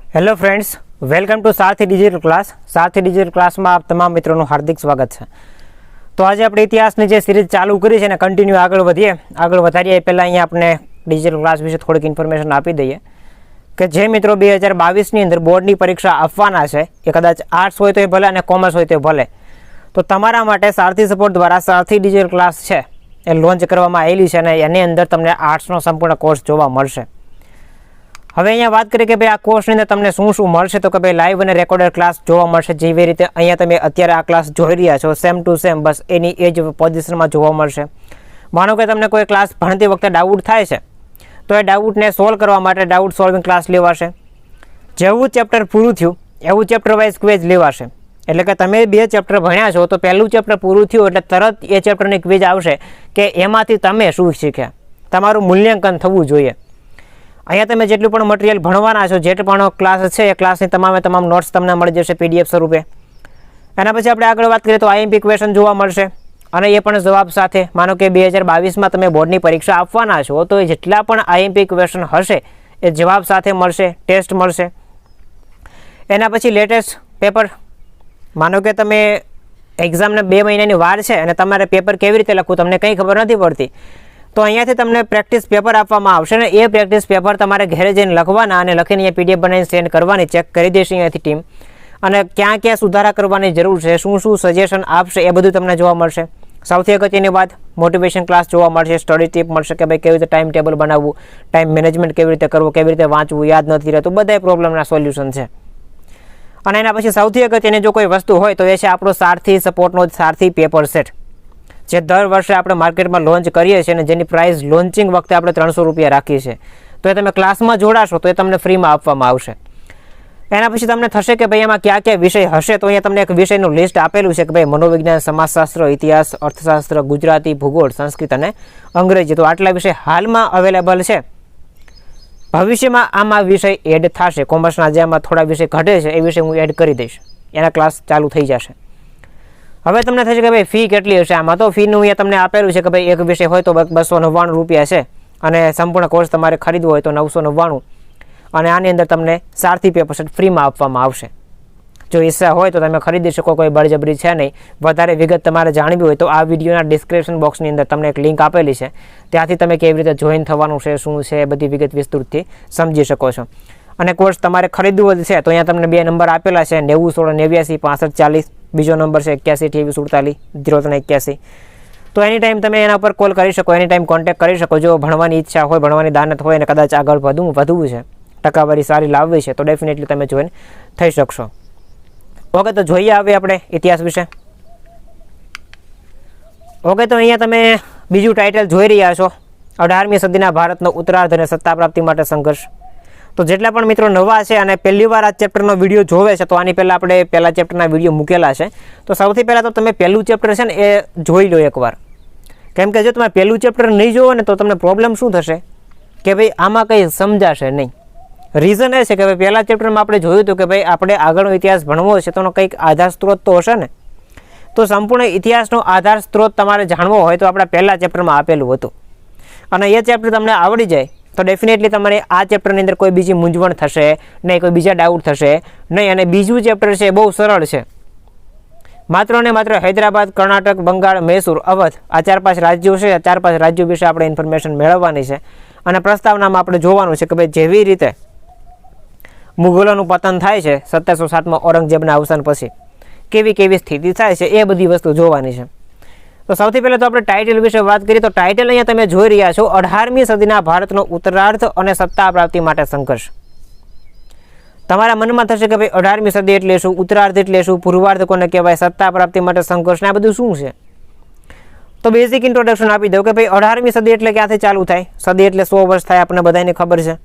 Hello friends, welcome to Sarathi digital class. Sarathi digital class में आप तमाम मित्रों हार्दिक स्वागत है। तो आज આપણે ઇતિહાસની જે સિરીઝ ચાલુ કરી છે ને કન્ટિન્યુ આગળ વધારીએ પહેલાં અહીંયા આપણે ડિજિટલ ક્લાસ વિશે થોડીક ઇન્ફોર્મેશન આપી દઈએ કે જે મિત્રો 2022ની અંદર બોર્ડની પરીક્ષા આપવાના છે એ કદાચ આર્ટ્સ હોય તો એ ભલે અને કોમર્સ હોય તો ભલે, તો તમારા માટે સારથી સપોર્ટ દ્વારા સારથી ડિજિટલ ક્લાસ છે એ લોન્ચ કરવામાં આવેલી છે અને એની અંદર તમને આર્ટ્સનો સંપૂર્ણ કોર્સ જોવા મળશે। હવે અહીંયા વાત કરીએ કે ભાઈ આ કોર્સની અંદર તમને શું શું મળશે, તો કે ભાઈ લાઈવ અને રેકોર્ડેડ ક્લાસ જોવા મળશે। જેવી રીતે અહીંયા તમે અત્યારે આ ક્લાસ જોઈ રહ્યા છો સેમ ટુ સેમ બસ એની એ જ પોઝિશનમાં જોવા મળશે। માનો કે તમને કોઈ ક્લાસ ભણતી વખતે ડાઉટ થાય છે તો એ ડાઉટને સોલ્વ કરવા માટે ડાઉટ સોલ્વિંગ ક્લાસ લેવાશે। જેવું ચેપ્ટર પૂરું થયું એવું ચેપ્ટર વાઇઝ ક્વિઝ લેવાશે। એટલે કે તમે 2 ચેપ્ટર ભણ્યા છો તો પહેલું ચેપ્ટર પૂરું થયું એટલે તરત એ ચેપ્ટરની ક્વિઝ આવશે કે એમાંથી તમે શું શીખ્યા, તમારું મૂલ્યાંકન થવું જોઈએ। અહીંયા તમે જેટલું પણ મટીરિયલ ભણવાના છો, જે પણ ક્લાસ છે એ ક્લાસની તમામ નોટ્સ તમને મળી જશે પીડીએફ સ્વરૂપે। એના પછી આપણે આગળ વાત કરીએ તો આઈએમપી ક્વેશ્ચન જોવા મળશે અને એ પણ જવાબ સાથે। માનો કે 2022માં તમે બોર્ડની પરીક્ષા આપવાના છો તો એ જેટલા પણ આઈએમપી ક્વેશ્ચન હશે એ જવાબ સાથે મળશે, ટેસ્ટ મળશે। એના પછી લેટેસ્ટ પેપર, માનો કે તમે એક્ઝામને 2 મહિનાની વાર છે અને તમારે પેપર કેવી રીતે લખવું તમને કંઈ ખબર નથી પડતી, તો અહીંયાથી તમને પ્રેક્ટિસ પેપર આપવામાં આવશે ને એ પ્રેક્ટિસ પેપર તમારે ઘરે જઈને લખવાના અને લખીને અહીંયા પીડીએફ બનાવીને સેન્ડ કરવાની, ચેક કરી દેશે અહીંયાથી ટીમ, અને ક્યાં ક્યાં સુધારા કરવાની જરૂર છે, શું શું સજેશન આપશે એ બધું તમને જોવા મળશે। સૌથી અગત્યની વાત મોટિવેશન ક્લાસ જોવા મળશે, સ્ટડી ટીપ મળશે કે ભાઈ કેવી રીતે ટાઈમ ટેબલ બનાવવું, ટાઈમ મેનેજમેન્ટ કેવી રીતે કરવું, કેવી રીતે વાંચવું, યાદ નથી રહેતું, બધા પ્રોબ્લેમના સોલ્યુશન છે। અને એના પછી સૌથી અગત્યની જો કોઈ વસ્તુ હોય તો એ છે આપણો સારથી સપોર્ટનો સારથી પેપર સેટ, જે દર વર્ષે આપણે માર્કેટમાં લોન્ચ કરીએ છીએ અને જેની પ્રાઇસ લોન્ચિંગ વખતે આપણે 300 રૂપિયા રાખીએ છીએ। તો એ તમે ક્લાસમાં જોડાશો તો એ તમને ફ્રીમાં આપવામાં આવશે। એના પછી તમને થશે કે ભાઈ એમાં કયા કયા વિષય હશે, તો અહીંયા તમને એક વિષયનું લિસ્ટ આપેલું છે કે ભાઈ મનોવિજ્ઞાન, સમાજશાસ્ત્ર, ઇતિહાસ, અર્થશાસ્ત્ર, ગુજરાતી, ભૂગોળ, સંસ્કૃત અને અંગ્રેજી। તો આટલા વિષય હાલમાં અવેલેબલ છે। ભવિષ્યમાં આમાં વિષય એડ થશે, કોમર્સના જે આમાં થોડા વિષય ઘટે છે એ વિષય હું એડ કરી દઈશ, એના ક્લાસ ચાલુ થઈ જશે। હવે તમને થશે કે ભાઈ ફી કેટલી હશે આમાં, તો ફીનું અહીંયા તમને આપેલું છે કે ભાઈ એક વિષય હોય તો 299 રૂપિયા છે અને સંપૂર્ણ કોર્સ તમારે ખરીદવો હોય તો 999, અને આની અંદર તમને સારથી પેપર સેટ ફ્રીમાં આપવામાં આવશે। જો ઈચ્છા હોય તો તમે ખરીદી શકો, કોઈ બળજબરી છે નહીં। વધારે વિગત તમારે જાણવી હોય તો આ વિડીયોના ડિસ્ક્રિપ્શન બોક્સની અંદર તમને એક લિંક આપેલી છે, ત્યાંથી તમે કેવી રીતે જોઈન થવાનું છે, શું છે, એ બધી વિગત વિસ્તૃતથી સમજી શકો છો। અને કોર્સ તમારે ખરીદવો છે તો અહીંયા તમને 2 નંબર આપેલા છે 90 16 89 65 40, બીજો નંબર છે 81 28 48 03 81। તો એની ટાઈમ તમે એના પર કોલ કરી શકો, એની ટાઈમ કોન્ટેક્ટ કરી શકો। જો ભણવાની ઈચ્છા હોય, ભણવાની દાનત હોય અને કદાચ આગળ વધવું છે, ટકાવારી સારી લાવવી છે તો ડેફિનેટલી તમે જોઈન થઈ શકશો। ઓકે, તો જોઈએ હવે આપણે ઇતિહાસ વિશે। ઓકે, તો અહીંયા તમે બીજું ટાઇટલ જોઈ રહ્યા છો 18મી સદીના ભારતનો ઉત્તરાર્ધ અને સત્તા પ્રાપ્તિ માટે સંઘર્ષ। તો જેટલા પણ મિત્રો નવા છે અને પહેલી વાર આ ચેપ્ટરનો વિડીયો જોવે છે તો આની પહેલાં આપણે પહેલા ચેપ્ટરના વિડીયો મૂકેલા છે, તો સૌથી પહેલાં તો તમે પહેલું ચેપ્ટર છે ને એ જોઈ લો એકવાર। કેમ કે જો તમે પહેલું ચેપ્ટર નહીં જોવો ને તો તમને પ્રોબ્લેમ શું થશે કે ભાઈ આમાં કંઈ સમજાશે નહીં। રીઝન એ છે કે ભાઈ પહેલા ચેપ્ટરમાં આપણે જોયું હતું કે ભાઈ આપણે આગળનો ઇતિહાસ ભણવો છે તો એનો કંઈક આધાર સ્ત્રોત તો હશે ને, તો સંપૂર્ણ ઇતિહાસનો આધાર સ્ત્રોત તમારે જાણવો હોય તો આપણા પહેલા ચેપ્ટરમાં આપેલું હતું, અને એ ચેપ્ટર તમને આવડી જાય તો ડેફિનેટલી તમારે આ ચેપ્ટરની અંદર કોઈ બીજી મૂંઝવણ થશે નહીં, કોઈ બીજા ડાઉટ થશે નહીં। અને બીજું ચેપ્ટર છે બહુ સરળ છે, માત્ર ને માત્ર હૈદરાબાદ, કર્ણાટક, બંગાળ, મૈસૂર, અવધ આ 4-5 રાજ્યો છે, 4-5 રાજ્યો વિશે આપણે ઇન્ફોર્મેશન મેળવવાની છે। અને પ્રસ્તાવનામાં આપણે જોવાનું છે કે ભાઈ જેવી રીતે મુગલોનું પતન થાય છે 1707માં ઔરંગઝેબના અવસાન પછી કેવી કેવી સ્થિતિ થાય છે એ બધી વસ્તુ જોવાની છે। તો સૌથી પહેલાં તો આપણે ટાઇટલ વિશે વાત કરીએ તો ટાઇટલ અહીંયા તમે જોઈ રહ્યા છો 18મી સદીના ભારતનો ઉત્તરાર્ધ અને સત્તા પ્રાપ્તિ માટે સંઘર્ષ। તમારા મનમાં થશે કે ભાઈ 18મી સદી એટલે શું, ઉત્તરાર્ધ એટલે શું, પૂર્વાર્ધ કોને કહેવાય, સત્તા પ્રાપ્તિ માટે સંઘર્ષ ને આ બધું શું છે? તો બેઝિક ઇન્ટ્રોડક્શન આપી દઉં કે ભાઈ 18મી સદી એટલે ક્યાંથી ચાલુ થાય, સદી એટલે 100 વર્ષ થાય, આપણને બધાને ખબર છે।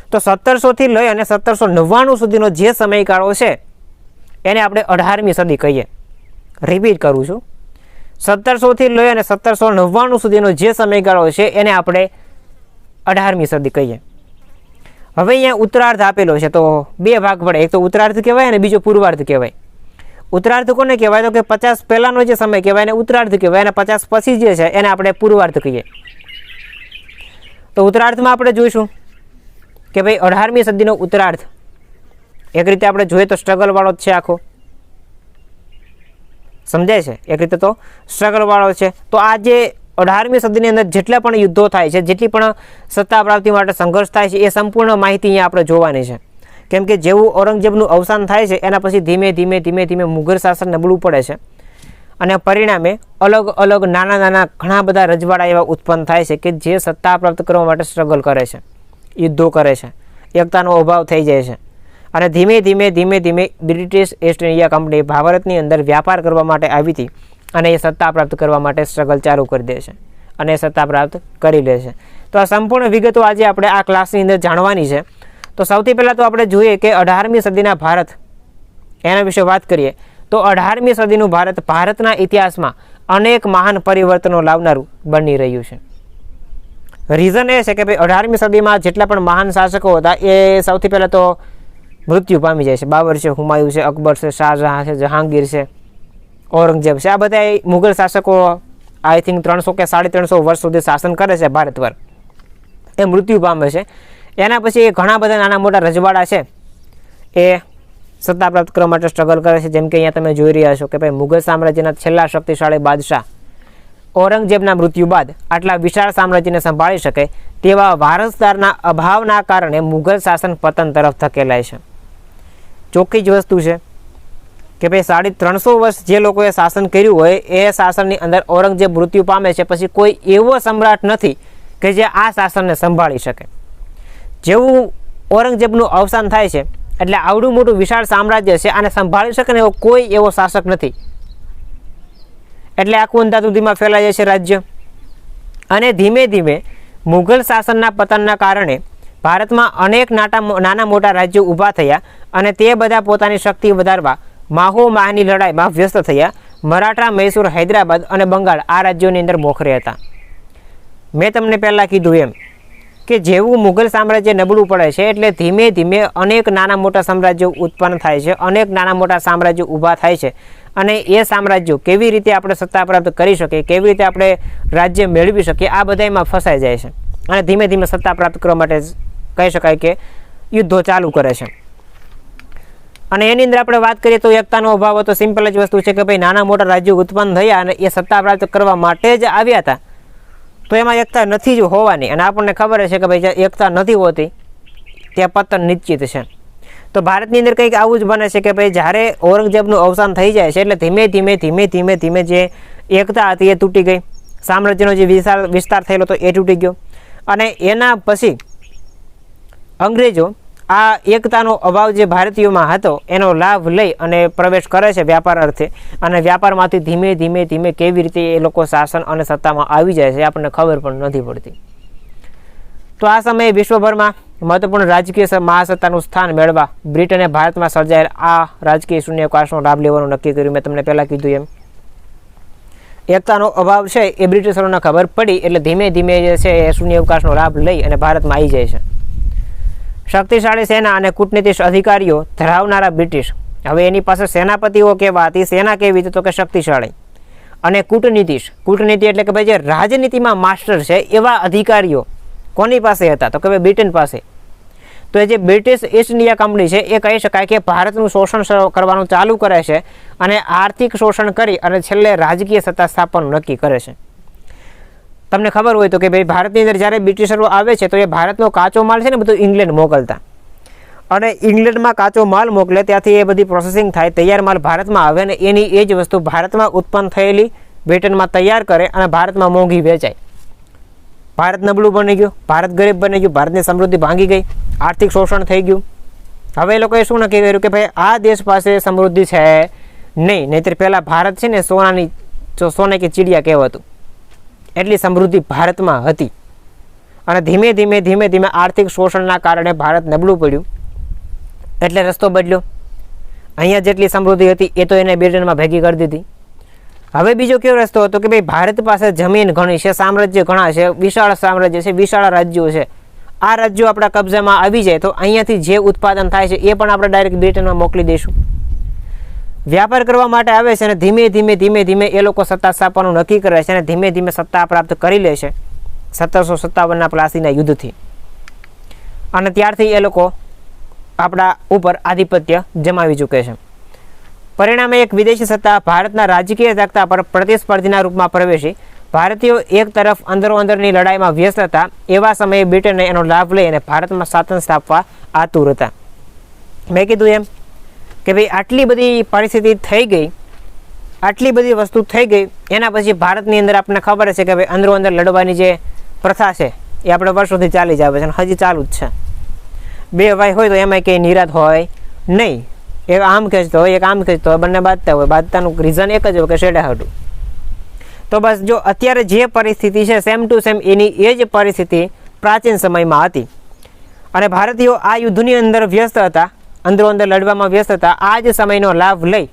તો 1700 થી લઈ અને 1799 સુધીનો જે સમયગાળો છે એને આપણે 18મી સદી કહીએ। રિપીટ કરું છું, 1700 થી લઈ અને 1799 સુધીનો જે સમયગાળો છે એને આપણે 18મી સદી કહીએ। હવે અહીંયા ઉત્તરાર્ધ આપેલો છે તો 2 ભાગ પડે, એક તો ઉત્તરાર્ધ કહેવાય અને બીજો પૂર્વાર્ધ કહેવાય। ઉત્તરાર્ધ કોને કહેવાય તો કે 50 પહેલાનો જે સમય કહેવાય એને ઉત્તરાર્ધ કહેવાય અને 50 પછી જે છે એને આપણે પૂર્વાર્ધ કહીએ। તો ઉત્તરાર્ધમાં આપણે જોઈશું કે ભાઈ 18મી સદીનો ઉત્તરાર્ધ એક રીતે આપણે જોઈએ તો સ્ટ્રગલવાળો જ છે આખો, સમજાય છે? એક રીતે તો સ્ટ્રગલવાળો છે. તો આ જે 18મી સદીની અંદર જેટલા પણ યુદ્ધો થાય છે, જેટલી પણ સત્તા પ્રાપ્તિ માટે સંઘર્ષ થાય છે, એ સંપૂર્ણ માહિતી અહીંયા આપણે જોવાની છે. કેમ કે જેવું ઔરંગઝેબનું અવસાન થાય છે એના પછી ધીમે ધીમે ધીમે ધીમે મુઘલ શાસન નબળું પડે છે અને પરિણામે અલગ અલગ નાના નાના ઘણા બધા રજવાડા એવા ઉત્પન્ન થાય છે કે જે સત્તા પ્રાપ્ત કરવા માટે સ્ટ્રગલ કરે છે, યુદ્ધો કરે છે, એકતાનો અભાવ થઈ જાય છે. અને ધીમે ધીમે ધીમે ધીમે બ્રિટિશ ઈસ્ટ ઇન્ડિયા કંપની ભારતની અંદર વ્યાપાર કરવા માટે આવી હતી અને એ સત્તા પ્રાપ્ત કરવા માટે સ્ટ્રગલ ચાલુ કરી દે છે અને એ સત્તા પ્રાપ્ત કરી લે છે. તો આ સંપૂર્ણ વિગતો આજે આપણે આ ક્લાસની અંદર જાણવાની છે. તો સૌથી પહેલાં તો આપણે જોઈએ કે 18મી સદીના ભારત, એના વિશે વાત કરીએ તો 18મી સદીનું ભારત ભારતના ઇતિહાસમાં અનેક મહાન પરિવર્તનો લાવનારું બની રહ્યું છે. રીઝન એ છે કે ભાઈ 18મી સદીમાં જેટલા પણ મહાન શાસકો હતા એ સૌથી પહેલાં તો મૃત્યુ પામી જાય છે. બાબર છે, હુમાયુ છે, અકબર છે, શાહજહાં છે, જહાંગીર છે, ઔરંગઝેબ છે. આ બધા મુઘલ શાસકો આઈ થિંક 300 કે 350 વર્ષ સુધી શાસન કરે છે ભારત પર, એ મૃત્યુ પામે છે. એના પછી ઘણા બધા નાના મોટા રજવાડા છે એ સત્તા પ્રાપ્ત કરવા માટે સ્ટ્રગલ કરે છે. જેમ કે અહીંયા તમે જોઈ રહ્યા છો કે ભાઈ મુઘલ સામ્રાજ્યના છેલ્લા શક્તિશાળી બાદશાહ ઔરંગઝેબના મૃત્યુ બાદ આટલા વિશાળ સામ્રાજ્યને સંભાળી શકે તેવા વારસદારના અભાવના કારણે મુઘલ શાસન પતન તરફ ધકેલાય છે. ચોખ્ખી જ વસ્તુ છે કે ભાઈ 350 વર્ષ જે લોકોએ શાસન કર્યું હોય એ શાસનની અંદર ઔરંગઝેબ મૃત્યુ પામે છે, પછી કોઈ એવો સમ્રાટ નથી કે જે આ શાસનને સંભાળી શકે. જેવું ઔરંગઝેબનું અવસાન થાય છે એટલે આવડું મોટું વિશાળ સામ્રાજ્ય છે આને સંભાળી શકે ને એવો કોઈ એવો શાસક નથી. એટલે આખું અંધાધુંધીમાં ફેલાઈ જાય છે રાજ્ય. અને ધીમે ધીમે મુઘલ શાસનના પતનના કારણે ભારતમાં અનેક નાના મોટા રાજ્યો ઊભા થયા અને તે બધા પોતાની શક્તિ વધારવા માહોમાહની લડાઈમાં વ્યસ્ત થયા. મરાઠા, મૈસૂર, હૈદરાબાદ અને બંગાળ આ રાજ્યોની અંદર મોખરે હતા. મેં તમને પહેલાં કીધું એમ કે જેવું મુઘલ સામ્રાજ્ય નબળું પડે છે એટલે ધીમે ધીમે અનેક નાના મોટા સામ્રાજ્યો ઉત્પન્ન થાય છે, અનેક નાના મોટા સામ્રાજ્યો ઊભા થાય છે. અને એ સામ્રાજ્યો કેવી રીતે આપણે સત્તા પ્રાપ્ત કરી શકીએ, કેવી રીતે આપણે રાજ્ય મેળવી શકીએ, આ બધામાં ફસાઈ જાય છે અને ધીમે ધીમે સત્તા પ્રાપ્ત કરવા માટે કહી શકાય કે યુદ્ધો ચાલુ કરે છે. અને એની અંદર આપણે વાત કરીએ તો એકતાનો અભાવ હતો. સિમ્પલ જ વસ્તુ છે કે ભાઈ નાના મોટા રાજ્યો ઉત્પન્ન થયા અને એ સત્તા પ્રાપ્ત કરવા માટે જ આવ્યા હતા, તો એમાં એકતા નથી જ હોવાની. અને આપણને ખબર છે કે ભાઈ જ્યાં એકતા નથી હોતી ત્યાં પતન નિશ્ચિત છે. તો ભારતની અંદર કંઈક આવું જ બને છે કે ભાઈ જ્યારે ઔરંગઝેબનું અવસાન થઈ જાય છે એટલે ધીમે ધીમે ધીમે ધીમે ધીમે જે એકતા હતી એ તૂટી ગઈ. સામ્રાજ્યનો જે વિસ્તાર થયેલો હતો એ તૂટી ગયો. અને એના પછી અંગ્રેજો આ એકતાનો અભાવ જે ભારતીયોમાં હતો એનો લાભ લઈ અને પ્રવેશ કરે છે વ્યાપાર અર્થે. અને વ્યાપારમાંથી ધીમે ધીમે ધીમે કેવી રીતે એ લોકો શાસન અને સત્તામાં આવી જાય છે આપણને ખબર પણ નથી પડતી. તો આ સમયે વિશ્વભરમાં મહત્વપૂર્ણ રાજકીય મહાસત્તાનું સ્થાન મેળવવા બ્રિટને ભારતમાં સર્જાયેલ આ રાજકીય શૂન્યાવકાશનો લાભ લેવાનું નક્કી કર્યું. મેં તમને પહેલાં કીધું એમ એકતાનો અભાવ છે એ બ્રિટિશરોને ખબર પડી એટલે ધીમે ધીમે જે છે એ શૂન્યાવકાશનો લાભ લઈ અને ભારતમાં આવી જાય છે. શક્તિશાળી સેના અને કૂટનીતિક અધિકારીઓ ધરાવનારા બ્રિટિશ, હવે એની પાસે સેનાપતિઓ કેવા હતી, સેના કેવી હતી તો કે શક્તિશાળી, અને કૂટનીતિ એટલે કે ભાઈ જે રાજનીતિમાં માસ્ટર છે એવા અધિકારીઓ કોની પાસે હતા તો કે ભાઈ બ્રિટન પાસે. તો એ જે બ્રિટિશ ઈસ્ટ ઇન્ડિયા કંપની છે એ કહી શકાય કે ભારતનું શોષણ કરવાનું ચાલુ કરે છે અને આર્થિક શોષણ કરી અને છેલ્લે રાજકીય સત્તા સ્થાપન નક્કી કરે છે. તમને ખબર હોય તો કે ભાઈ ભારતની અંદર જ્યારે બ્રિટિશરો આવે છે તો એ ભારતનો કાચો માલ છે ને બધું ઇંગ્લેન્ડ મોકલતા, અને ઇંગ્લેન્ડમાં કાચો માલ મોકલે ત્યાંથી એ બધી પ્રોસેસિંગ થાય, તૈયાર માલ ભારતમાં આવે અને એની એ જ વસ્તુ ભારતમાં ઉત્પન્ન થયેલી બ્રિટનમાં તૈયાર કરે અને ભારતમાં મોંઘી વેચાય. ભારત નબળું બની ગયું, ભારત ગરીબ બની ગયું, ભારતની સમૃદ્ધિ ભાંગી ગઈ, આર્થિક શોષણ થઈ ગયું. હવે એ લોકોએ શું નક્કી કર્યું કે ભાઈ આ દેશ પાસે સમૃદ્ધિ છે નહીં, નહીંતર પહેલાં ભારત છે ને સોને કે ચીડિયા કહેવાતું, એટલી સમૃદ્ધિ ભારતમાં હતી. અને ધીમે ધીમે ધીમે ધીમે આર્થિક શોષણના કારણે ભારત નબળું પડ્યું એટલે રસ્તો બદલ્યો. અહીંયા જેટલી સમૃદ્ધિ હતી એ તો એને બ્રિટનમાં ભેગી કરી દીધી. હવે બીજો કેવો રસ્તો હતો કે ભાઈ ભારત પાસે જમીન ઘણી છે, સામ્રાજ્ય ઘણા છે, વિશાળ સામ્રાજ્ય છે, વિશાળ રાજ્યો છે. આ રાજ્યો આપણા કબજામાં આવી જાય તો અહીંયાથી જે ઉત્પાદન થાય છે એ પણ આપણે ડાયરેક્ટ બ્રિટનમાં મોકલી દઈશું. વ્યાપાર કરવા માટે આવે છે અને ધીમે ધીમે ધીમે ધીમે એ લોકો સત્તા સ્થાપવાનું નક્કી કરે છે અને ધીમે ધીમે સત્તા પ્રાપ્ત કરી લે છે 1757ના પ્લાસીના યુદ્ધથી. અને ત્યારથી એ લોકો આપણા ઉપર આધિપત્ય જમાવી ચૂકે છે. પરિણામે એક વિદેશી સત્તા ભારતના રાજકીય સત્તા પર પ્રતિસ્પર્ધીના રૂપમાં પ્રવેશી ભારતીયો એક તરફ અંદરોઅંદરની લડાઈમાં વ્યસ્ત હતા. એવા સમયે બ્રિટને એનો લાભ લઈ અને ભારતમાં શાસન સ્થાપવા આતુર હતા. મેં કીધું એમ કે ભાઈ આટલી બધી પરિસ્થિતિ થઈ ગઈ, આટલી બધી વસ્તુ થઈ ગઈ, એના પછી ભારતની અંદર આપણને ખબર છે કે ભાઈ અંદરોઅંદર લડવાની જે પ્રથા છે એ આપણે વર્ષોથી ચાલી જ આવે છે અને હજી ચાલુ જ છે. બે ભાઈ હોય તો એમાં કંઈ નિરાત હોય નહીં. એક આમ ખેંચતો હોય, એક આમ ખેંચતો હોય, બંને બાંધતા હોય. બાંધતાનું રીઝન એક જ હોય કે શેડે હતું. તો બસ જો અત્યારે જે પરિસ્થિતિ છે સેમ ટુ સેમ એની એ જ પરિસ્થિતિ પ્રાચીન સમયમાં હતી અને ભારતીયો આ યુદ્ધની અંદર વ્યસ્ત હતા, અંદરોઅંદર લડવામાં વ્યસ્ત હતા. આ જ સમયનો લાભ લઈ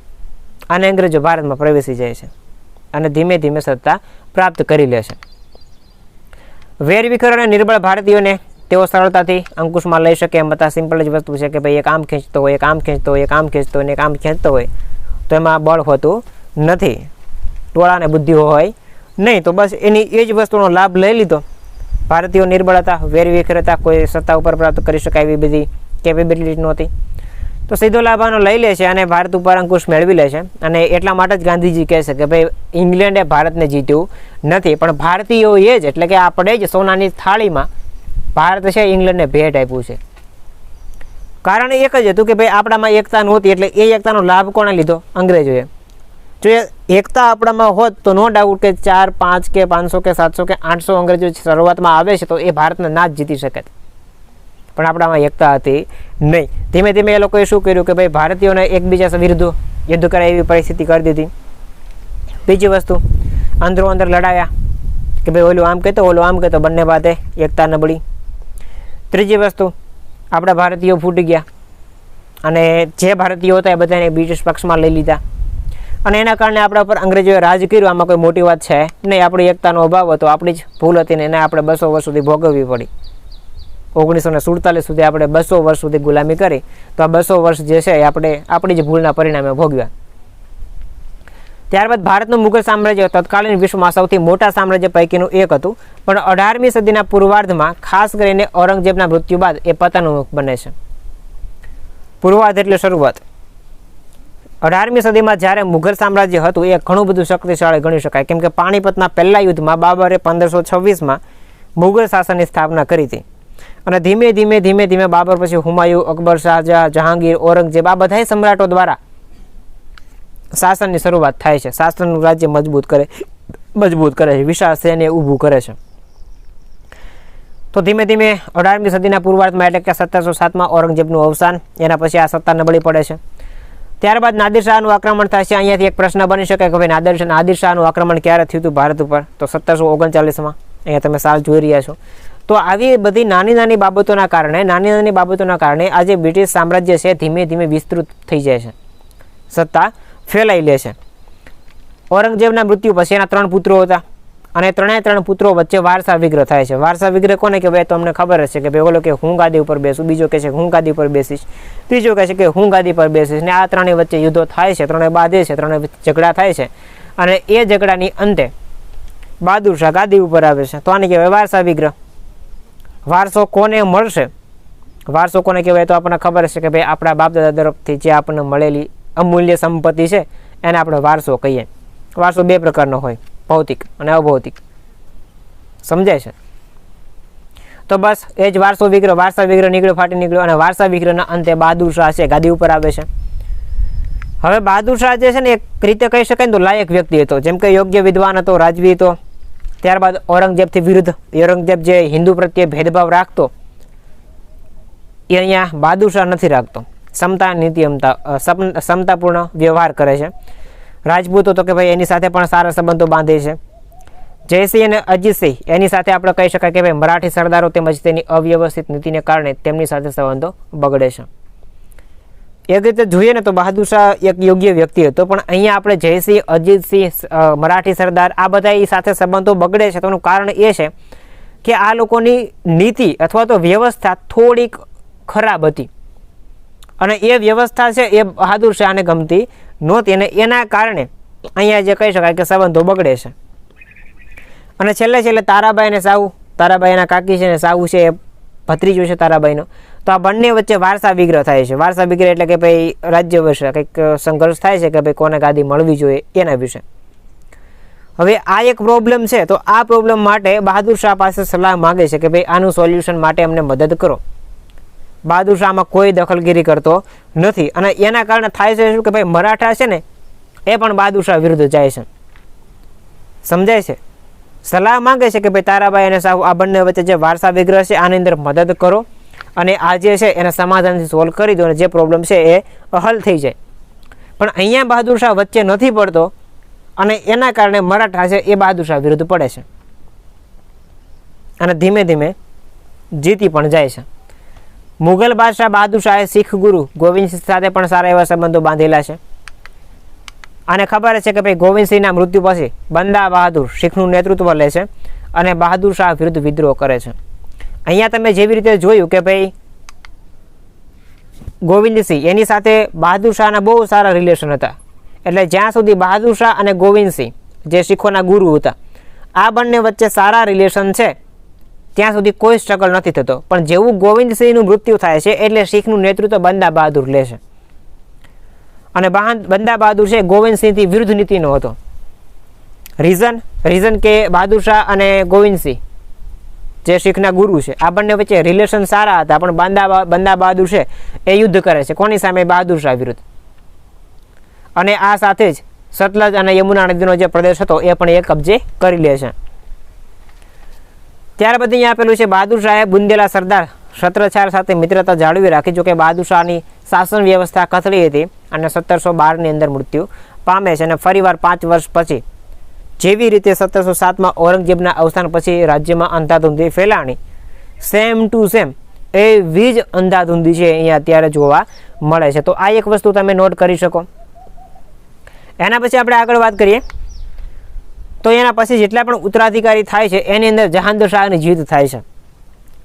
અને અંગ્રેજો ભારતમાં પ્રવેશી જાય છે અને ધીમે ધીમે સત્તા પ્રાપ્ત કરી લે છે. વેરવિખેર અને નિર્બળ ભારતીયોને તેઓ સરળતાથી અંકુશમાં લઈ શકે એમ હતા. સિમ્પલ જ વસ્તુ છે કે ભાઈ એક આમ ખેંચતો હોય, એક આમ ખેંચતો હોય, એક આમ ખેંચતો હોય, એક આમ ખેંચતો હોય તો એમાં બળ હોતું નથી, ટોળાને બુદ્ધિ હોય નહીં. તો બસ એની એ જ વસ્તુનો લાભ લઈ લીધો. ભારતીયો નિર્બળ હતા, વેરવિખેર હતા, કોઈ સત્તા ઉપર પ્રાપ્ત કરી શકાય એવી બધી કેપેબિલિટી નહોતી. તો સીધો લાભ આનો લઈ લે છે અને ભારત ઉપર અંકુશ મેળવી લે છે. અને એટલા માટે જ ગાંધીજી કહે છે કે ભાઈ ઇંગ્લેન્ડે ભારતને જીત્યું નથી, પણ ભારતીયોએ જ, એટલે કે આપણે જ સોનાની થાળીમાં ભારત છે ઇંગ્લેન્ડને ભેટ આપ્યું છે. કારણ એક જ હતું કે ભાઈ આપણામાં એકતા નહોતી, એટલે એ એકતાનો લાભ કોણે લીધો? અંગ્રેજોએ. જો એકતા આપણામાં હોત તો નો ડાઉટ કે 4, 5 કે 500 કે 700 કે 800 અંગ્રેજો શરૂઆતમાં આવે છે તો એ ભારતને ના જ જીતી શકે, પણ આપણામાં એકતા હતી નહીં. ધીમે ધીમે એ લોકોએ શું કર્યું કે ભાઈ ભારતીયોને એકબીજા વિરુદ્ધ યુદ્ધ કરે એવી પરિસ્થિતિ કરી દીધી. બીજી વસ્તુ, અંદરોઅંદર લડાયા કે ભાઈ ઓલું આમ કહેતો, ઓલું આમ કહેતો, બંને બાદે એકતા નબળી. ત્રીજી વસ્તુ, આપણા ભારતીયો ફૂટી ગયા અને જે ભારતીયો હતા એ બધાને બ્રિટિશ પક્ષમાં લઈ લીધા અને એના કારણે આપણા પર અંગ્રેજોએ રાજ કર્યું. આમાં કોઈ મોટી વાત છે નહીં. આપણી એકતાનો અભાવ હતો, આપણી જ ભૂલ હતી ને એને આપણે 200 વર્ષ સુધી ભોગવવી પડી. 1947 સુધી આપણે 200 વર્ષ સુધી ગુલામી કરી, તો આ 200 વર્ષ જે છે એ આપણે આપણી જ ભૂલના પરિણામે ભોગવ્યા. ત્યારબાદ ભારતનું મુઘલ સામ્રાજ્ય તત્કાલીન વિશ્વમાં સૌથી મોટા સામ્રાજ્ય પૈકીનું એક હતું, પણ 18મી સદીના પૂર્વાર્ધમાં ખાસ કરીને ઔરંગઝેબના મૃત્યુ બાદ એ પતનોન્મુખ બને છે. પૂર્વાર્ધ એટલે શરૂઆત. 18મી સદીમાં જ્યારે મુઘલ સામ્રાજ્ય હતું એ ઘણું બધું શક્તિશાળી ગણી શકાય, કેમ કે પાણીપતના પહેલા યુદ્ધમાં બાબરે 1526માં મુઘલ શાસનની સ્થાપના કરી હતી અને ધીમે ધીમે બાબર પછી હુમાયુ, અકબર, શાહજહાં, જહાંગીર, ઔરંગઝેબ આ બધા સમ્રાટો દ્વારા શાસનની શરૂઆત થાય છે. શાસનનું રાજ્ય મજબૂત કરે છે, વિશાળ સૈન્ય ઊભું કરે છે. તો ધીમે ધીમે 18મી સદીના પૂર્વાર્ધમાં એટલે કે 1707માં ઔરંગઝેબનું અવસાન, એના પછી આ સત્તા નબળી પડે છે. ત્યારબાદ નાદિર શાહનું આક્રમણ થાય છે. અહીંયાથી એક પ્રશ્ન બની શકે કે ભાઈ નાદિર શાહનું આક્રમણ ક્યારે થયું હતું ભારત ઉપર? તો 1739માં. અહીંયા તમે સાલ જોઈ રહ્યા છો. તો આવી બધી નાની નાની બાબતોના કારણે આજે બ્રિટિશ સામ્રાજ્ય છે ધીમે ધીમે વિસ્તૃત થઈ જાય છે, સત્તા ફેલાઈ લે છે. ઔરંગઝેબના મૃત્યુ પછી એના 3 પુત્રો હતા અને ત્રણે પુત્રો વચ્ચે વારસા વિગ્રહ થાય છે. વારસા વિગ્રહ કોને કહેવાય? તો અમને ખબર જ છે કે ભાઈ ઓલો કે હું ગાદી ઉપર બેસું, બીજો કહે છે હું ગાદી પર બેસીશ, ત્રીજો કહે છે કે હું ગાદી પર બેસીશ, ને આ ત્રણેય વચ્ચે યુદ્ધો થાય છે, ત્રણે બાંધે છે, ત્રણે ઝઘડા થાય છે અને એ ઝઘડાની અંતે બહાદુર શાહ ગાદી ઉપર આવે છે. તો આને કહેવાય વારસા વિગ્રહ. વારસો કોને મળશે? વારસો કોને કહેવાય? તો આપણને ખબર છે કે ભાઈ આપણા બાપ દાદા તરફથી જે આપણને મળેલી અમૂલ્ય સંપત્તિ છે એને આપણે વારસો કહીએ. વારસો 2 પ્રકારનો હોય, ભૌતિક અને અભૌતિક. સમજાય છે? તો બસ એ જ વારસો વિગ્રહ, વારસા વિગ્રહ નીકળ્યો, ફાટી નીકળ્યો અને વારસા વિગ્રહના અંતે બહાદુર શાહ છે ગાદી ઉપર આવે છે. હવે બહાદુર શાહ જે છે ને એક રીતે કહી શકાય ને તો લાયક વ્યક્તિ હતો, જેમ કે યોગ્ય વિદ્વાન હતો, રાજવી હતો. ત્યારબાદ ઔરંગઝેબથી વિરુદ્ધ, ઔરંગઝેબ જે હિન્દુ પ્રત્યે ભેદભાવ રાખતો એ અહીંયા બહાદુર શાહ નથી રાખતો. સમતાપૂર્ણ વ્યવહાર કરે છે. રાજપૂતો તો કે ભાઈ એની સાથે પણ સારા સંબંધો બાંધે છે. જયસિંહ અને અજીતસિંહ એની સાથે આપણે કહી શકાય કે ભાઈ મરાઠી સરદારો તેમજ તેની અવ્યવસ્થિત નીતિને કારણે તેમની સાથે સંબંધો બગડે છે. એક રીતે જોઈએ ને તો બહાદુર શાહ એક યોગ્ય વ્યક્તિ હતો, પણ અહીંયા આપણે જયસિંહ, અજીતસિંહ, મરાઠી સરદાર આ બધા સાથે સંબંધો બગડે છે. તેનું કારણ એ છે કે આ લોકોની નીતિ અથવા તો વ્યવસ્થા થોડીક ખરાબ હતી અને એ વ્યવસ્થા છે એ બહાદુર શાહને ગમતી નહોતી અને એના કારણે અહીંયા જે કહી શકાય કે સંબંધો બગડે છે. અને છેલ્લે તારાબાઈ અને સાહુ, તારાબાઈ એના કાકી છે ને સાહુ છે એ ભત્રીજો છે તારાબાઈનો. તો આ બંને વચ્ચે વારસા વિગ્રહ થાય છે. વારસા વિગ્રહ એટલે કે ભાઈ રાજ્ય વિશે કંઈક સંઘર્ષ થાય છે કે ભાઈ કોને ગાદી મળવી જોઈએ એના વિશે. હવે આ એક પ્રોબ્લેમ છે. તો આ પ્રોબ્લેમ માટે બહાદુર શાહ પાસે સલાહ માગે છે કે ભાઈ આનું સોલ્યુશન માટે અમને મદદ કરો. બહાદુર શાહમાં કોઈ દખલગીરી કરતો નથી અને એના કારણે થાય છે શું કે ભાઈ મરાઠા છે ને એ પણ બહાદુર શાહ વિરુદ્ધ જાય છે. સમજાય છે? સલાહ માંગે છે કે ભાઈ તારાબાઈ અને સાહુ આ બંને વચ્ચે જે વારસા વિગ્રહ છે આની અંદર મદદ કરો અને આ જે છે એને સમાધાનથી સોલ્વ કરી દો અને જે પ્રોબ્લેમ છે એ હલ થઈ જાય. પણ અહીંયા બહાદુર શાહ વચ્ચે નથી પડતો અને એના કારણે મરાઠા છે એ બહાદુર શાહ વિરુદ્ધ પડે છે અને ધીમે ધીમે જીતી પણ જાય છે. મુગલ બાદશાહ બહાદુર શાહે શીખ ગુરુ ગોવિંદસિંહ સાથે પણ સારા એવા સંબંધો બાંધેલા છે અને ખબર છે કે ભાઈ ગોવિંદસિંહના મૃત્યુ પછી બંદા બહાદુર શીખનું નેતૃત્વ લે છે અને બહાદુર શાહ વિરુદ્ધ વિદ્રોહ કરે છે. અહીંયા તમે જેવી રીતે જોયું કે ભાઈ ગોવિંદસિંહ એની સાથે બહાદુર શાહના બહુ સારા રિલેશન હતા. એટલે જ્યાં સુધી બહાદુર શાહ અને ગોવિંદસિંહ જે શીખોના ગુરુ હતા આ બંને વચ્ચે સારા રિલેશન છે ત્યાં સુધી કોઈ સ્ટ્રગલ નથી થતો. પણ જેવું ગોવિંદસિંહનું મૃત્યુ થાય છે એટલે શીખનું નેતૃત્વ બંદા બહાદુર લે છે અને બંદા બહાદુર છે ગોવિંદસિંહથી વિરુદ્ધ નીતિનો હતો. રીઝન કે બહાદુર શાહ અને ગોવિંદસિંહ જે શીખના ગુરુ છે આ બંને વચ્ચે રિલેશન સારા હતા પણ બંદા બહાદુર છે એ યુદ્ધ કરે છે કોની સામે? બહાદુર શાહ વિરુદ્ધ. અને આ સાથે જ સતલજ અને યમુના નદીનો જે પ્રદેશ હતો એ પણ એ કબજે કરી લે છે. ત્યારબાદ અહીંયા આપેલું છે બહાદુર શાહે બુંદેલા સરદાર છત્રછાર સાથે મિત્રતા જાળવી રાખી. જોકે બહાદુર શાહની શાસન વ્યવસ્થા કથળી હતી અને 1712ની અંદર મૃત્યુ પામે છે અને ફરીવાર 5 વર્ષ પછી જેવી રીતે 1707માં ઔરંગઝેબના અવસાન પછી રાજ્યમાં અંધાધૂંધી ફેલાણી સેમ ટુ સેમ એવી જ અંધાધૂંધી છે અહીંયા અત્યારે જોવા મળે છે. તો આ એક વસ્તુ તમે નોટ કરી શકો. એના પછી આપણે આગળ વાત કરીએ તો એના પછી જેટલા પણ ઉત્તરાધિકારી થાય છે એની અંદર જહાંગીર શાહની જીત થાય છે.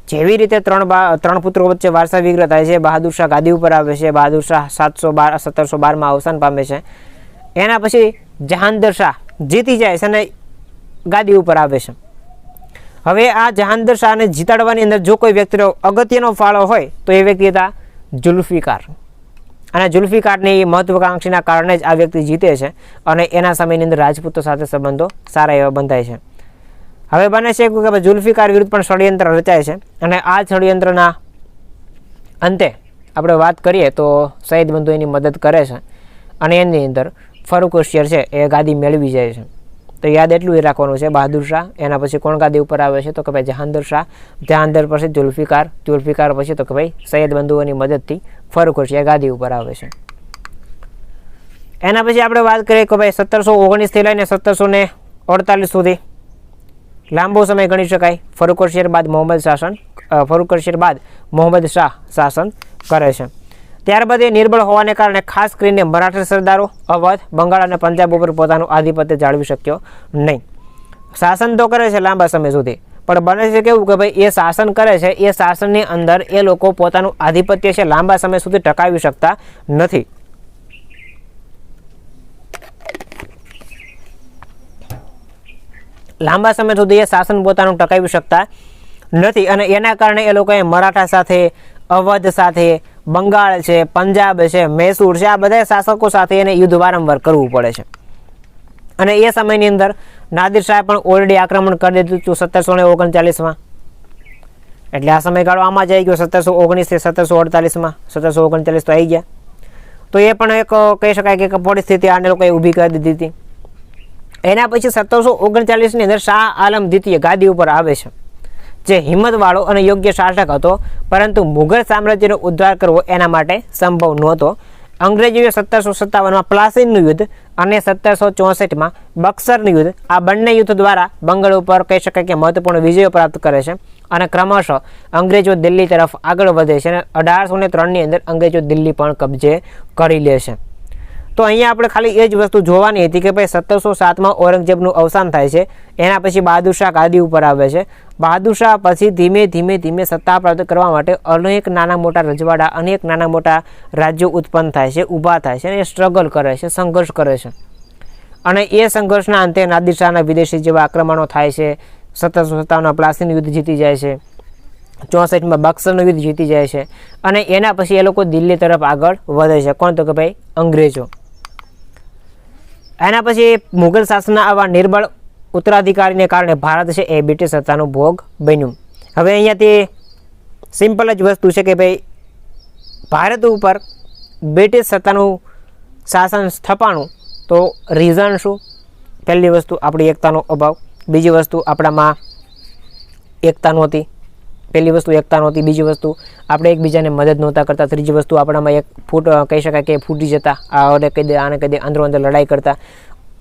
જેવી રીતે ત્રણ પુત્રો વચ્ચે વારસા વિગ્રહ થાય છે, બહાદુર શાહ ગાદી ઉપર આવે છે, બહાદુર શાહ 1712માં અવસાન પામે છે. એના પછી જહાંગીર શાહ જીતી જાય છે અને ગાદી ઉપર આવે છે. હવે આ જહાંગીર શાહને જીતાડવાની અંદર જો કોઈ વ્યક્તિનો અગત્યનો ફાળો હોય તો એ વ્યક્તિ હતા જુલ્ફિકાર. અને જુલ્ફિકારની મહત્વાકાંક્ષીના કારણે જ આ વ્યક્તિ જીતે છે અને એના સમયની અંદર રાજપૂતો સાથે સંબંધો સારા એવા બંધાય છે. હવે બને છે કે જુલ્ફિકાર વિરુદ્ધ પણ ષડયંત્ર રચાય છે અને આ ષડયંત્રના અંતે આપણે વાત કરીએ તો સૈયદ બંધુ એની મદદ કરે છે અને એની અંદર ફરૂક હોશિયાર છે એ ગાદી મેળવી જાય છે. તો યાદ એટલું જ રાખવાનું છે બહાદુર શાહ, એના પછી કોણ ગાદી ઉપર આવે છે તો કે ભાઈ જહાંગીર શાહ, જહાંગીર પછી જુલ્ફિકાર પછી તો કે ભાઈ સૈયદ બંધુઓની મદદથી ફરૂક હોશિયાર ગાદી ઉપર આવે છે. એના પછી આપણે વાત કરીએ કે ભાઈ 1719થી લઈને 1748 સુધી લાંબો સમય ગણી શકાય. ફરૂક હોશિયાર બાદ મોહમ્મદ શાહ શાસન કરે છે. ત્યારબાદ એ નિર્બળ હોવાને કારણે ખાસ કરીને મરાઠા સરદારો અવધ, બંગાળ અને પંજાબ ઉપર પોતાનું આધિપત્ય જાળવી શક્યો નહીં. શાસન તો કરે છે લાંબા સમય સુધી પણ બને છે કેવું કે ભાઈ એ શાસન કરે છે એ શાસનની અંદર એ લોકો પોતાનું આધિપત્ય છે લાંબા સમય સુધી ટકાવી શકતા નથી. લાંબા સમય સુધી એ શાસન પોતાનું ટકાવી શકતા નથી અને એના કારણે એ લોકોએ મરાઠા સાથે, અવધ સાથે, બંગાળ છે, પંજાબ છે, મૈસૂર છે, આ બધા શાસકો સાથે એને યુદ્ધ વારંવાર કરવું પડે છે. અને એ સમયની અંદર નાદિર શાહે પણ ઓલરેડી આક્રમણ કરી દીધું હતું 1739માં. એટલે આ સમયગાળો આમાં જ આવી ગયો 1719થી 1748માં. 1739 તો આવી ગયા. તો એ પણ એક કહી શકાય કે પરિસ્થિતિ આને લોકોએ ઊભી કરી દીધી હતી. એના પછી 1739ની અંદર શાહ આલમ દ્વિતીય ગાદી ઉપર આવે છે જે હિંમતવાળો અને યોગ્ય શાસક હતો પરંતુ મુઘલ સામ્રાજ્યનો ઉદ્ધાર કરવો એના માટે સંભવ નહોતો. અંગ્રેજોએ 1757માં પ્લાસીનું યુદ્ધ અને 1764માં બક્સરનું યુદ્ધ, આ બંને યુદ્ધ દ્વારા બંગાળ ઉપર કહી શકાય કે મહત્વપૂર્ણ વિજયો પ્રાપ્ત કરે છે અને ક્રમશઃ અંગ્રેજો દિલ્હી તરફ આગળ વધે છે અને 1803ની અંદર અંગ્રેજો દિલ્હી પણ કબજે કરી લે છે. તો અહીંયા આપણે ખાલી એ જ વસ્તુ જોવાની હતી કે ભાઈ 1707માં ઔરંગઝેબનું અવસાન થાય છે. એના પછી બહાદુર શાહ ગાદી ઉપર આવે છે. બહાદુર શાહ પછી ધીમે ધીમે સત્તા પ્રાપ્ત કરવા માટે અનેક નાના મોટા રજવાડા, અનેક નાના મોટા રાજ્યો ઉત્પન્ન થાય છે, ઊભા થાય છે અને એ સ્ટ્રગલ કરે છે, સંઘર્ષ કરે છે. અને એ સંઘર્ષના અંતે નાદિર શાહના વિદેશી જેવા આક્રમણો થાય છે. 1757માં પ્લાસીનું યુદ્ધ જીતી જાય છે 64માં બક્સરનું યુદ્ધ જીતી જાય છે અને એના પછી એ લોકો દિલ્હી તરફ આગળ વધે છે. કોણ? તો કે ભાઈ અંગ્રેજો. એના પછી મુઘલ શાસનના આવા નિર્બળ ઉત્તરાધિકારીને કારણે ભારત છે એ બ્રિટિશ સત્તાનો ભોગ બન્યું. હવે અહીંયાથી સિમ્પલ જ વસ્તુ છે કે ભાઈ ભારત ઉપર બ્રિટિશ સત્તાનું શાસન સ્થપાણું તો રીઝન શું? પહેલી વસ્તુ આપણી એકતાનો અભાવ, બીજી વસ્તુ આપણામાં એકતા નહોતી, પહેલી વસ્તુ એકતા નહોતી, બીજી વસ્તુ આપણે એકબીજાને મદદ નહોતા કરતા, ત્રીજી વસ્તુ આપણામાં એક કહી શકાય કે ફૂટી જતા, આને કહી દે આને કહી દે, અંદરો અંદર લડાઈ કરતા,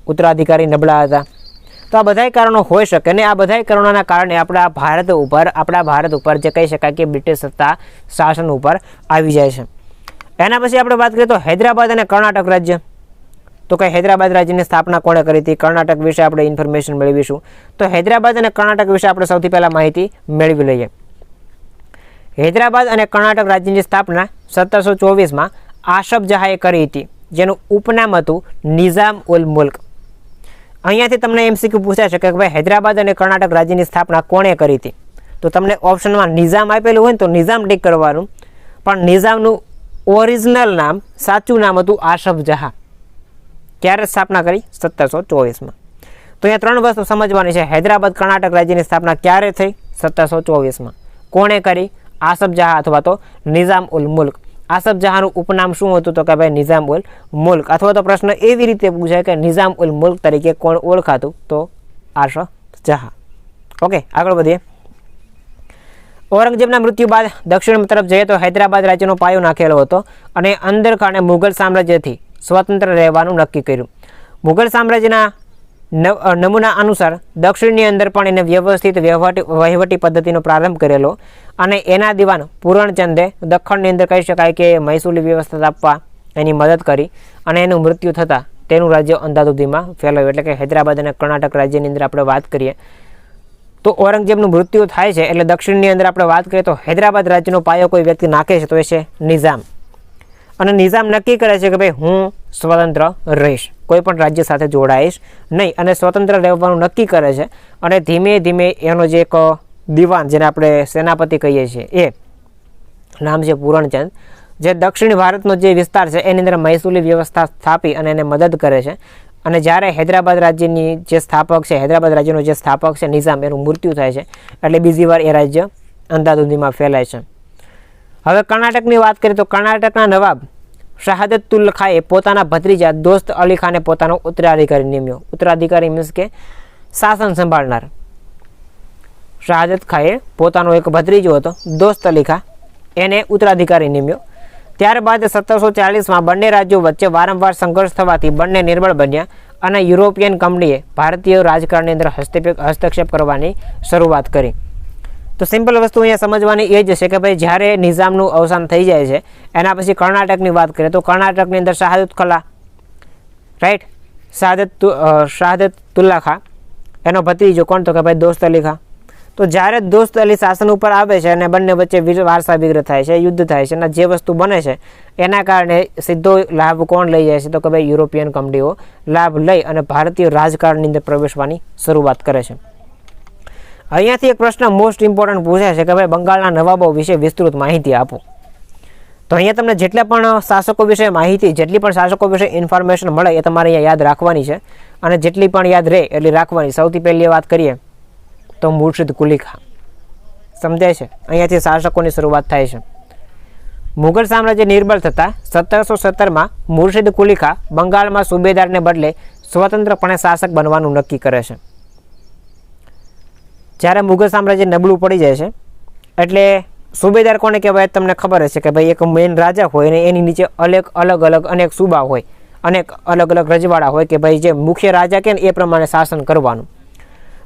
ઉત્તરાધિકારી નબળા હતા. તો આ બધાય કારણો હોઈ શકે અને આ બધાય કારણોના કારણે આપણા ભારત ઉપર જે કહી શકાય કે બ્રિટિશ સત્તા શાસન ઉપર આવી જાય છે. એના પછી આપણે વાત કરીએ તો હૈદરાબાદ અને કર્ણાટક રાજ્ય. તો કે હૈદરાબાદ રાજ્યની સ્થાપના કોણે કરી હતી? કર્ણાટક વિશે આપણે ઇન્ફોર્મેશન મેળવીશું. તો હૈદરાબાદ અને કર્ણાટક વિશે આપણે સૌથી પહેલાં માહિતી મેળવી લઈએ. હૈદરાબાદ અને કર્ણાટક રાજ્યની સ્થાપના 1724માં આસફ જહાએ કરી હતી, જેનું ઉપનામ હતું નિઝામ ઉલ મુલ્ક. અહીંયાથી તમને MCQ પૂછાશે કે ભાઈ હૈદરાબાદ અને કર્ણાટક રાજ્યની સ્થાપના કોણે કરી હતી? તો તમને ઓપ્શનમાં નિઝામ આપેલું હોય ને તો નિઝામ ટીક કરવાનું, પણ નિઝામનું ઓરિજિનલ નામ, સાચું નામ હતું આસફ જહા. ક્યારે સ્થાપના કરી? 1724માં. તો અહીંયા ત્રણ વસ્તુ સમજવાની છે. હૈદરાબાદ કર્ણાટક રાજ્યની સ્થાપના ક્યારે થઈ? 1724માં. કોણે કરી? આસફ જહા અથવા તો નિઝામ ઉલ મુલ્ક. આસફ જહાનું ઉપનામ શું હતું? તો કે ભાઈ નિઝામ ઉલ મુલ્ક. અથવા તો પ્રશ્ન એવી રીતે પૂછાય કે નિઝામ ઉલ મુલ્ક તરીકે કોણ ઓળખાતું? તો આસફ જહા. ઓકે, આગળ વધીએ. ઔરંગઝેબના મૃત્યુ બાદ દક્ષિણ તરફ જઈએ તો હૈદરાબાદ રાજ્યનો પાયો નાખેલો હતો અને અંદરખાને મુઘલ સામ્રાજ્યથી સ્વતંત્ર રહેવાનું નક્કી કર્યું. મુઘલ સામ્રાજ્યના નમૂના અનુસાર દક્ષિણની અંદર પણ એને વ્યવસ્થિત વહીવટી પદ્ધતિનો પ્રારંભ કરેલો અને એના દિવાન પૂરણચંદે દક્ષિણની અંદર કહી શકાય કે મહેસૂલી વ્યવસ્થા આપવા એની મદદ કરી અને એનું મૃત્યુ થતાં તેનું રાજ્ય અંધાધુંધીમાં ફેલાયું. એટલે કે હૈદરાબાદ અને કર્ણાટક રાજ્યની અંદર આપણે વાત કરીએ તો ઔરંગઝેબનું મૃત્યુ થાય છે એટલે દક્ષિણની અંદર આપણે વાત કરીએ તો હૈદરાબાદ રાજ્યનો પાયો કોઈ વ્યક્તિ નાખે છે તો એ છે નિઝામ. અને નિઝામ નક્કી કરે છે કે ભાઈ હું સ્વતંત્ર રહીશ, કોઈ પણ રાજ્ય સાથે જોડાઈશ નહીં અને સ્વતંત્ર રહેવાનું નક્કી કરે છે. અને ધીમે ધીમે એનો જે એક દિવાન, જેને આપણે સેનાપતિ કહીએ છીએ, એ નામ છે પૂરણચંદ, જે દક્ષિણ ભારતનો જે વિસ્તાર છે એની અંદર મહેસૂલી વ્યવસ્થા સ્થાપી અને એને મદદ કરે છે. અને જ્યારે હૈદરાબાદ રાજ્યની જે સ્થાપક છે, હૈદરાબાદ રાજ્યનો જે સ્થાપક છે નિઝામ, એનું મૃત્યુ થાય છે એટલે બીજી વાર એ રાજ્ય અંધાધુંધીમાં ફેલાય છે. હવે કર્ણાટકની વાત કરીએ તો કર્ણાટકના નવાબ શહાદતુલ્લા ખાએ પોતાના ભત્રીજા દોસ્ત અલી ખાને પોતાનો ઉત્તરાધિકારી નિમ્યો. ઉત્તરાધિકારી મીન્સ કે શાસન સંભાળનાર. શહાદત ખાએ પોતાનો એક ભત્રીજો હતો દોસ્ત અલી ખા, એને ઉત્તરાધિકારી નિમ્યો. ત્યારબાદ 1740માં બંને રાજ્યો વચ્ચે વારંવાર સંઘર્ષ થવાથી બંને નિર્બળ બન્યા અને યુરોપિયન કંપનીએ ભારતીય રાજકારણની અંદર હસ્તક્ષેપ કરવાની શરૂઆત કરી. તો સિમ્પલ વસ્તુ અહીંયા સમજવાની એ જ છે કે ભાઈ જ્યારે નિઝામનું અવસાન થઈ જાય છે એના પછી કર્ણાટકની વાત કરીએ તો કર્ણાટકની અંદર શહાદતુલ્લા, રાઈટ, શહાદતુલ્લા ખા, એનો ભત્રીજો કોણ? તો કે ભાઈ દોસ્ત અલી ખા. તો જ્યારે દોસ્ત અલી શાસન ઉપર આવે છે અને બંને વચ્ચે વારસા વિગ્રહ થાય છે, યુદ્ધ થાય છે અને જે વસ્તુ બને છે એના કારણે સીધો લાભ કોણ લઈ જાય છે? તો કે ભાઈ યુરોપિયન કંપનીઓ લાભ લઈ અને ભારતીય રાજકારણની અંદર પ્રવેશવાની શરૂઆત કરે છે. અહીંયાથી એક પ્રશ્ન મોસ્ટ ઇમ્પોર્ટન્ટ પૂછાય છે કે ભાઈ બંગાળના નવાબો વિશે વિસ્તૃત માહિતી આપો. તો અહીંયા તમને જેટલા પણ શાસકો વિશે માહિતી, જેટલી પણ શાસકો વિશે ઇન્ફોર્મેશન મળે એ તમારે અહીંયા યાદ રાખવાની છે અને જેટલી પણ યાદ રહે એટલી રાખવાની. સૌથી પહેલી વાત કરીએ તો મુર્શિદ કુલી ખાં. સમજાય છે? અહીંયાથી શાસકોની શરૂઆત થાય છે. મુઘલ સામ્રાજ્ય નિર્બળ થતાં 1717માં મુર્શિદ કુલી ખાં બંગાળમાં સુબેદારને બદલે સ્વતંત્રપણે શાસક બનવાનું નક્કી કરે છે. જ્યારે મુઘલ સામ્રાજ્ય નબળું પડી જાય છે એટલે સુબેદાર કોને કહેવાય? તમને ખબર હશે કે ભાઈ એક મેઇન રાજા હોય અને એની નીચે અલગ અલગ અનેક સુબા હોય, અનેક અલગ અલગ રજવાડા હોય કે ભાઈ જે મુખ્ય રાજા કે ને એ પ્રમાણે શાસન કરવાનું.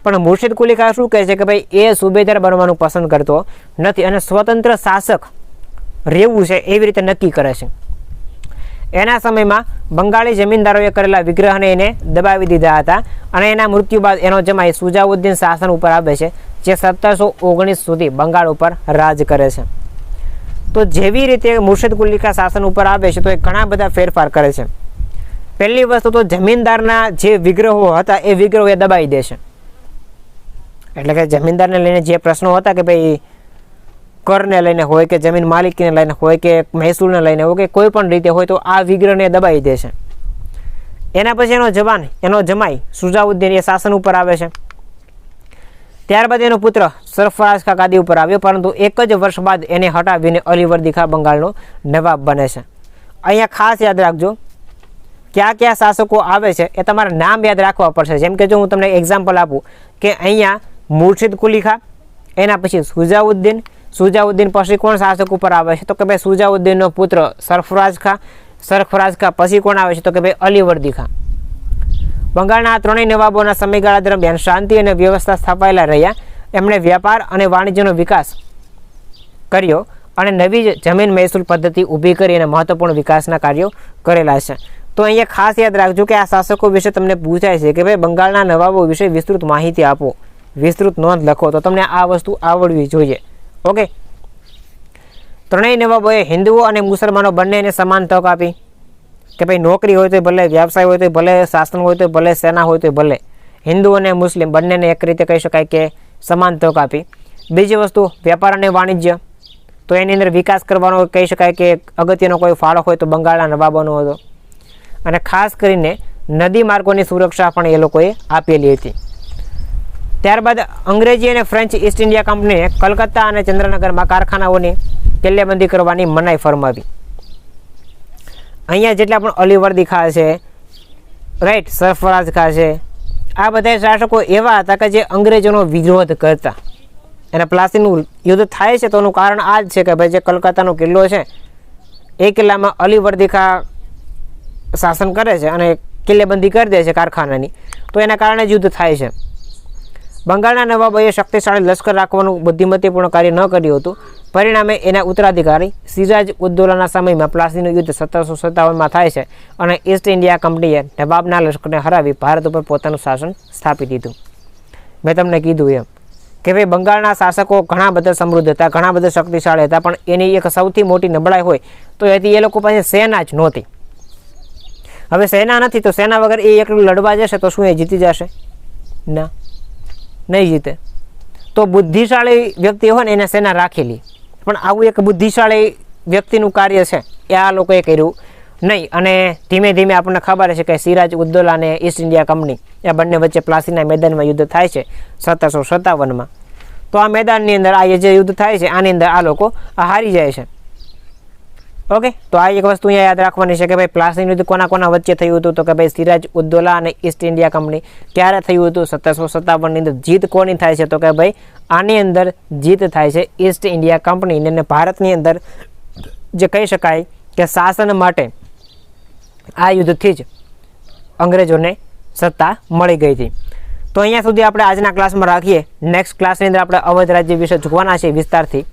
પણ મુર્શિદ કુલી ખાં શું કહે છે કે ભાઈ એ સુબેદાર બનવાનું પસંદ કરતો નથી અને સ્વતંત્ર શાસક રહેવું છે એવી રીતે નક્કી કરે છે. એના સમયમાં બંગાળી જમીનદારોએ કરેલા વિગ્રહને એને દબાવી દીધા હતા અને એના મૃત્યુ બાદ એનો જમાઈ સુજાઉદ્દીન શાસન ઉપર આવે છે, જે 1719 સુધી બંગાળ ઉપર રાજ કરે છે. તો જેવી રીતે મુર્શિદ કુલી ખાં શાસન ઉપર આવે છે તો એ ઘણા બધા ફેરફાર કરે છે. પહેલી વસ્તુ તો જમીનદારના જે વિગ્રહો હતા એ વિગ્રહો એ દબાવી દે છે. એટલે કે જમીનદારને લઈને જે પ્રશ્નો હતા કે ભાઈ કરને લઈને હોય કે જમીન માલિકીને લઈને હોય કે મહેસૂલને લઈને હોય કે કોઈ પણ રીતે હોય તો આ વિગ્રહને દબાવી દે છે. એના પછી એનો જમાઈ સુજાઉદ્દીન એ શાસન ઉપર આવે છે. ત્યારબાદ એનો પુત્ર સરફરાઝ ખાં ગાદી ઉપર આવ્યો, પરંતુ એક જ વર્ષ બાદ એને હટાવીને અલીવર્દી ખાં બંગાળનો નવાબ બને છે. અહીંયા ખાસ યાદ રાખજો કયા કયા શાસકો આવે છે એ તમારે નામ યાદ રાખવા પડશે. જેમ કે જો હું તમને એક્ઝામ્પલ આપું કે અહીંયા મુર્શિદ કુલી ખાં, એના પછી સુજાઉદ્દીન પછી કોણ શાસક ઉપર આવે છે તો કે ભાઈ સુજાઉદ્દીનનો પુત્ર સરફરાઝ ખાં પછી કોણ આવે છે તો કે ભાઈ અલીવર્દી ખાં. બંગાળના આ ત્રણેય નવાબોના સમયગાળા દરમિયાન શાંતિ અને વ્યવસ્થા સ્થાપાયેલા રહ્યા. એમણે વ્યાપાર અને વાણિજ્યનો વિકાસ કર્યો અને નવી જમીન મહેસૂલ પદ્ધતિ ઊભી કરી અને મહત્વપૂર્ણ વિકાસના કાર્યો કરેલા છે. તો અહીંયા ખાસ યાદ રાખજો કે આ શાસકો વિશે તમને પૂછાય છે કે ભાઈ બંગાળના નવાબો વિશે વિસ્તૃત માહિતી આપો, વિસ્તૃત નોંધ લખો, તો તમને આ વસ્તુ આવડવી જોઈએ. ઓકે, ત્રણેય નવાબોએ હિન્દુઓ અને મુસલમાનો બંનેને સમાન તક આપી કે ભાઈ નોકરી હોય તો ભલે, વ્યવસાય હોય તો ભલે, શાસન હોય તો ભલે, સેના હોય તો ભલે, હિન્દુ અને મુસ્લિમ બંનેને એક રીતે કહી શકાય કે સમાન તક આપી. બીજી વસ્તુ વ્યાપાર અને વાણિજ્ય, તો એની અંદર વિકાસ કરવાનો કહી શકાય કે અગત્યનો કોઈ ફાળો હોય તો બંગાળના નવાબોનો હતો. અને ખાસ કરીને નદી માર્ગોની સુરક્ષા પણ એ લોકોએ આપેલી હતી. ત્યારબાદ અંગ્રેજી અને ફ્રેન્ચ ઈસ્ટ ઇન્ડિયા કંપનીએ કલકત્તા અને ચંદ્રનગરમાં કારખાનાઓની કિલ્લેબંધી કરવાની મનાઈ ફરમાવી. અહીંયા જેટલા પણ અલીવર્દી ખાં છે, રાઈટ, સરફરાઝ ખાં છે, આ બધા શાસકો એવા હતા કે જે અંગ્રેજોનો વિરોધ કરતા. અને પ્લાસીનું યુદ્ધ થાય છે તો એનું કારણ આ જ છે કે ભાઈ જે કલકત્તાનો કિલ્લો છે એ કિલ્લામાં અલીવર્દી ખાં શાસન કરે છે અને કિલ્લેબંધી કરી દે છે કારખાનાની, તો એના કારણે જ યુદ્ધ થાય છે. બંગાળના નવાબોએ શક્તિશાળી લશ્કર રાખવાનું બુદ્ધિમત્તાપૂર્ણ કાર્ય ન કર્યું હતું. પરિણામે એના ઉત્તરાધિકારી સિરાજ ઉદ્દૌલાના સમયમાં પ્લાસીનું યુદ્ધ 1757માં થાય છે અને ઈસ્ટ ઇન્ડિયા કંપનીએ નવાબના લશ્કરને હરાવી ભારત ઉપર પોતાનું શાસન સ્થાપી દીધું. મેં તમને કીધું એમ કે ભાઈ બંગાળના શાસકો ઘણા બધા સમૃદ્ધ હતા, ઘણા બધા શક્તિશાળી હતા, પણ એની એક સૌથી મોટી નબળાઈ હોય તો એથી એ લોકો પાસે સેના જ નહોતી. હવે સેના નથી તો સેના વગર એ એકલું લડવા જશે તો શું એ જીતી જશે? ના, નહીં જીતે. તો બુદ્ધિશાળી વ્યક્તિ હોય ને એને સેના રાખેલી, પણ આવું એક બુદ્ધિશાળી વ્યક્તિનું કાર્ય છે એ આ લોકોએ કર્યું નહીં. અને ધીમે ધીમે આપણને ખબર છે કે સિરાજ ઉદ્દૌલા અને ઈસ્ટ ઇન્ડિયા કંપની એ બંને વચ્ચે પ્લાસીના મેદાનમાં યુદ્ધ થાય છે 1757માં. તો આ મેદાનની અંદર આ જે યુદ્ધ થાય છે આની અંદર આ લોકો હારી જાય છે. ઓકે, તો આ એક વસ્તુ અહીંયા યાદ રાખવાની છે કે ભાઈ પ્લાસીનું યુદ્ધ કોના વચ્ચે થયું હતું તો કે ભાઈ સિરાજ ઉદ્દૌલા અને ઈસ્ટ ઇન્ડિયા કંપની. ક્યારે થયું હતું? 1757ની અંદર. જીત કોની થાય છે તો કે ભાઈ આની અંદર જીત થાય છે ઈસ્ટ ઇન્ડિયા કંપની. અને ભારતની અંદર જે કહી શકાય કે શાસન માટે આ યુદ્ધથી જ અંગ્રેજોને સત્તા મળી ગઈ હતી. તો અહીંયા સુધી આપણે આજના ક્લાસમાં રાખીએ. નેક્સ્ટ ક્લાસની અંદર આપણે અવધ રાજ્ય વિશે જોવાના છે વિસ્તારથી.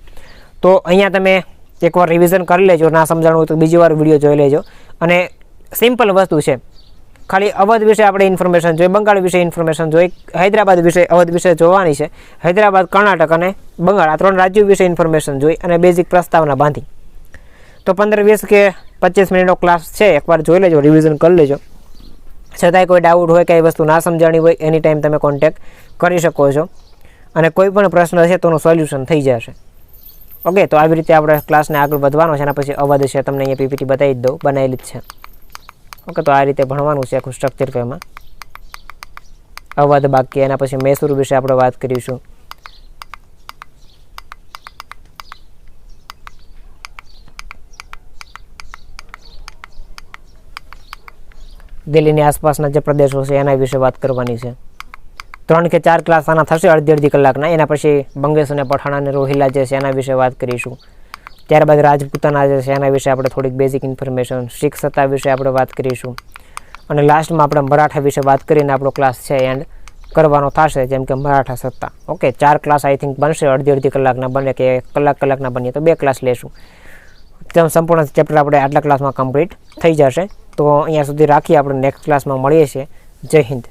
તો અહીંયા તમે એકવાર રિવિઝન કરી લેજો, ના સમજાણું હોય તો બીજી વાર વિડીયો જોઈ લેજો. અને સિમ્પલ વસ્તુ છે, ખાલી અવધ વિશે આપણે ઇન્ફોર્મેશન જોઈ, બંગાળ વિશે ઇન્ફોર્મેશન જોઈ, હૈદરાબાદ વિશે અવધ વિશે જોવાની છે. હૈદરાબાદ, કર્ણાટક અને બંગાળ આ 3 રાજ્યો વિશે ઇન્ફોર્મેશન જોઈ અને બેઝિક પ્રસ્તાવના બાંધી. તો 15-20 કે 25 મિનિટનો ક્લાસ છે, એકવાર જોઈ લેજો, રિવિઝન કરી લેજો. છતાંય કોઈ ડાઉટ હોય કે એ વસ્તુ ના સમજાણી હોય એની ટાઈમ તમે કોન્ટેક્ટ કરી શકો છો અને કોઈ પણ પ્રશ્ન છે તો એનું સોલ્યુશન થઈ જશે. ઓકે, તો આવી રીતે આપણે ક્લાસને આગળ વધવાનો છે. એના પછી અવધ છે તમને અહીંયા પીપીટી બતાવી જ દઉં, બનાવેલી જ છે. ઓકે, તો આ રીતે ભણવાનું છે આખું સ્ટ્રક્ચર તો એમાં અવધ બાકી. એના પછી મૈસૂર વિશે આપણે વાત કરીશું. દિલ્હીની આસપાસના જે પ્રદેશો છે એના વિશે વાત કરવાની છે. 3 કે 4 ક્લાસ આના થશે અડધી કલાકના. એના પછી બંગેશ અને પઠાણ અને રોહિલા જે છે એના વિશે વાત કરીશું. ત્યારબાદ રાજપૂતાના જે છે એના વિશે આપણે થોડીક બેઝિક ઇન્ફોર્મેશન, શીખ સત્તા વિશે આપણે વાત કરીશું. અને લાસ્ટમાં આપણે મરાઠા વિશે વાત કરીને આપણો ક્લાસ છે એન્ડ કરવાનો થશે, જેમ કે મરાઠા સત્તા. ઓકે, 4 ક્લાસ આઈ થિંક બનશે, અડધી કલાકના બને કે કલાકના બનીએ તો 2 ક્લાસ લેશું. તેમ સંપૂર્ણ ચેપ્ટર આપણે આટલા ક્લાસમાં કમ્પ્લીટ થઈ જશે. તો અહીંયા સુધી રાખીએ, આપણે નેક્સ્ટ ક્લાસમાં મળીએ છીએ. જય હિન્દ.